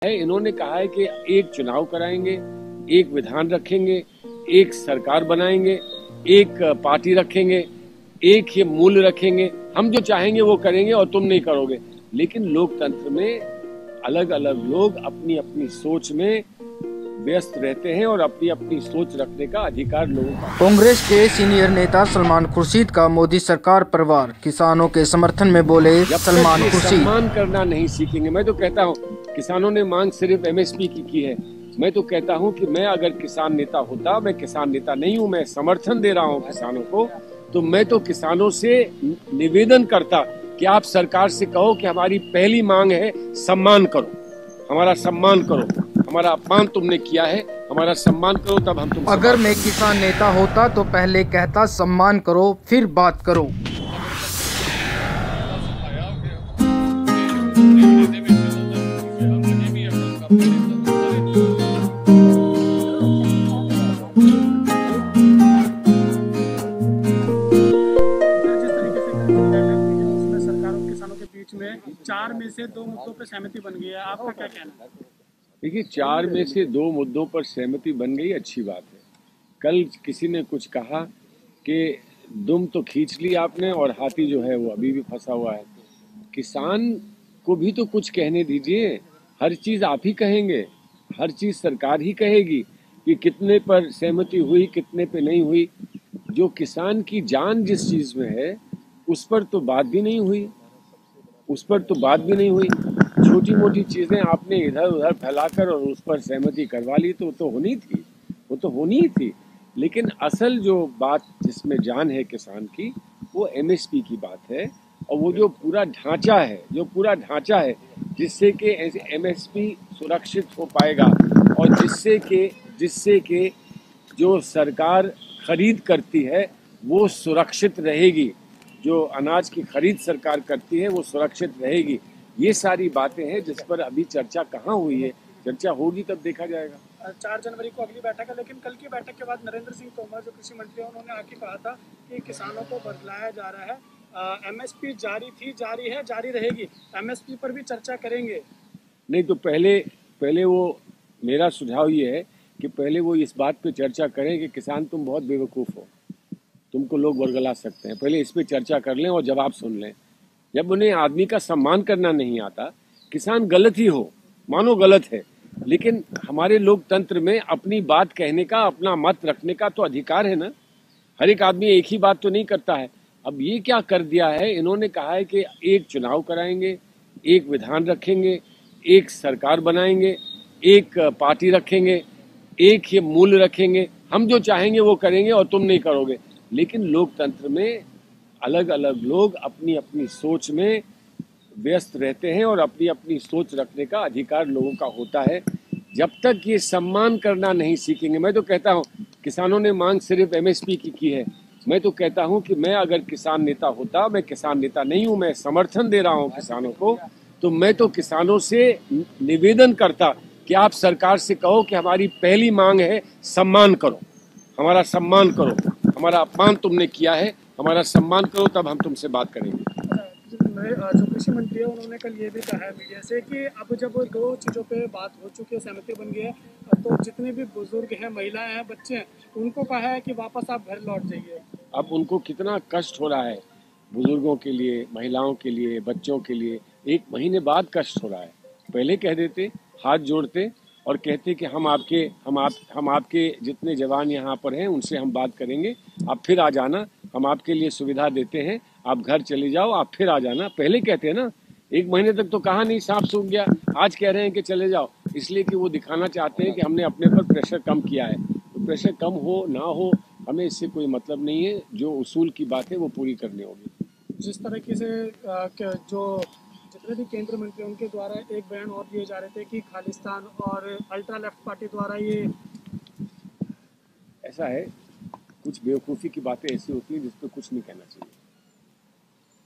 इन्होंने कहा है कि एक चुनाव कराएंगे, एक विधान रखेंगे, एक सरकार बनाएंगे, एक पार्टी रखेंगे, एक ये मूल्य रखेंगे। हम जो चाहेंगे वो करेंगे और तुम नहीं करोगे। लेकिन लोकतंत्र में अलग अलग लोग अपनी अपनी सोच में व्यस्त रहते हैं और अपनी अपनी सोच रखने का अधिकार लोगों का। कांग्रेस के सीनियर नेता सलमान खुर्शीद का मोदी सरकार पर वार। किसानों के समर्थन में बोले सलमान खुर्शीद। सम्मान करना नहीं सीखेंगे। मैं तो कहता हूँ किसानों ने मांग सिर्फ एमएसपी की है। मैं तो कहता हूँ कि मैं अगर किसान नेता होता, मैं किसान नेता नहीं हूँ, मैं समर्थन दे रहा हूँ किसानों को, तो मैं तो किसानों से निवेदन करता कि आप सरकार से कहो कि हमारी पहली मांग है सम्मान करो, हमारा सम्मान करो, हमारा अपमान तुमने किया है, हमारा सम्मान करो, तब हम तुमसे। अगर मैं किसान नेता होता तो पहले कहता सम्मान करो फिर बात करो। में 4 में से 2 मुद्दों पर सहमति बन गई है, आपका क्या कहना है? देखिए, 4 में से 2 मुद्दों पर सहमति बन गई, अच्छी बात है। कल किसी ने कुछ कहा कि दुम तो खींच ली आपने और हाथी जो है वो अभी भी फंसा हुआ है। किसान को भी तो कुछ कहने दीजिए। हर चीज आप ही कहेंगे, हर चीज सरकार ही कहेगी कि कितने पर सहमति हुई, कितने पे नहीं हुई। जो किसान की जान जिस चीज में है उस पर तो बात भी नहीं हुई, छोटी मोटी चीजें आपने इधर उधर फैलाकर और उस पर सहमति करवा ली, तो होनी थी, वो तो होनी ही थी। लेकिन असल जो बात जिसमें जान है किसान की, वो एमएसपी की बात है। और वो जो पूरा ढांचा है जिससे कि एमएसपी सुरक्षित हो पाएगा और जिससे कि जो सरकार खरीद करती है वो सुरक्षित रहेगी, जो अनाज की खरीद सरकार करती है वो सुरक्षित रहेगी। ये सारी बातें हैं जिस पर अभी चर्चा कहाँ हुई है। चर्चा होगी तब देखा जाएगा। 4 जनवरी को अगली बैठक है, लेकिन कल की बैठक के बाद नरेंद्र सिंह तोमर जो कृषि मंत्री हैं, उन्होंने आके कहा था कि किसानों को बरगलाया जा रहा है। एमएसपी जारी थी, जारी है, जारी रहेगी। एमएसपी पर भी चर्चा करेंगे। नहीं तो पहले वो, मेरा सुझाव ये है कि पहले वो इस बात पे चर्चा करें कि किसान तुम बहुत बेवकूफ़ हो, तुमको लोग बरगला सकते हैं। पहले इस पे चर्चा कर लें और जवाब सुन लें। जब उन्हें आदमी का सम्मान करना नहीं आता, किसान गलत ही हो, मानो गलत है, लेकिन हमारे लोकतंत्र में अपनी बात कहने का, अपना मत रखने का तो अधिकार है ना। हर एक आदमी एक ही बात तो नहीं करता है। अब ये क्या कर दिया है, इन्होंने कहा है कि एक चुनाव कराएंगे, एक विधान रखेंगे, एक सरकार बनाएंगे, एक पार्टी रखेंगे, एक ये मूल्य रखेंगे। हम जो चाहेंगे वो करेंगे और तुम नहीं करोगे। लेकिन लोकतंत्र में अलग अलग लोग अपनी अपनी सोच में व्यस्त रहते हैं और अपनी अपनी सोच रखने का अधिकार लोगों का होता है। जब तक ये सम्मान करना नहीं सीखेंगे, मैं तो कहता हूँ किसानों ने मांग सिर्फ एमएसपी की है। मैं तो कहता हूँ कि मैं अगर किसान नेता होता, मैं किसान नेता नहीं हूँ, मैं समर्थन दे रहा हूँ किसानों को, तो मैं तो किसानों से निवेदन करता कि आप सरकार से कहो कि हमारी पहली मांग है सम्मान करो, हमारा सम्मान करो, हमारा अपमान तुमने किया है, हमारा सम्मान करो, तब हम तुमसे बात करेंगे। जो कृषि मंत्री है, उन्होंने कल ये भी कहा है मीडिया से कि अब जब 2 चीज़ों पे बात हो चुकी है, सहमति बन गई है, तो जितने भी बुजुर्ग हैं, महिलाएं हैं, बच्चे हैं, उनको कहा है कि वापस आप घर लौट जाइए। अब उनको कितना कष्ट हो रहा है, बुजुर्गों के लिए, महिलाओं के लिए, बच्चों के लिए 1 महीने बाद कष्ट हो रहा है। पहले कह देते, हाथ जोड़ते और कहते कि हम आपके जितने जवान यहाँ पर हैं उनसे हम बात करेंगे, आप फिर आ जाना, हम आपके लिए सुविधा देते हैं, आप घर चले जाओ, आप फिर आ जाना। पहले कहते हैं ना। 1 महीने तक तो कहा नहीं, सांप सूख गया, आज कह रहे हैं कि चले जाओ, इसलिए कि वो दिखाना चाहते हैं कि हमने अपने पर प्रेशर कम किया है। तो प्रेशर कम हो ना हो, हमें इससे कोई मतलब नहीं है। जो उसूल की बात है वो पूरी करनी होगी। जिस तरीके से जो जितने भी केंद्रीय मंत्री उनके द्वारा एक बयान और दिए जा रहे थे कि खालिस्तान और अल्ट्रा लेफ्ट पार्टी द्वारा ये, ऐसा है, कुछ बेवकूफ़ी की बातें ऐसी होती हैं जिस पर कुछ नहीं कहना चाहिए।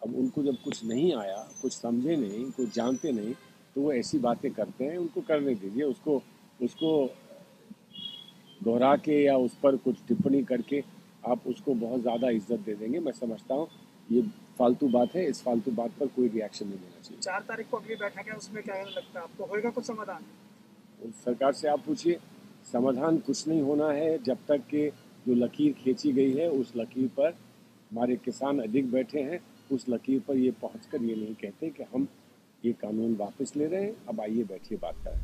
अब उनको जब कुछ नहीं आया, कुछ समझे नहीं, कुछ जानते नहीं, तो वो ऐसी बातें करते हैं। उनको करने दीजिए। उसको दोहरा के या उस पर कुछ टिप्पणी करके आप उसको बहुत ज़्यादा इज्जत दे देंगे। मैं समझता हूँ ये फालतू बात है, इस फालतू बात पर कोई रिएक्शन नहीं लेना चाहिए। 4 तारीख को अगली बैठक है, उसमें क्या लगता है आपको, होएगा कुछ समाधान? सरकार से आप पूछिए, समाधान कुछ नहीं होना है जब तक कि जो लकीर खींची गई है उस लकीर पर हमारे किसान अधिक बैठे हैं। उस लकीर पर ये पहुंचकर ये नहीं कहते कि हम ये कानून वापस ले रहे हैं, अब आइए बैठिए बात करें।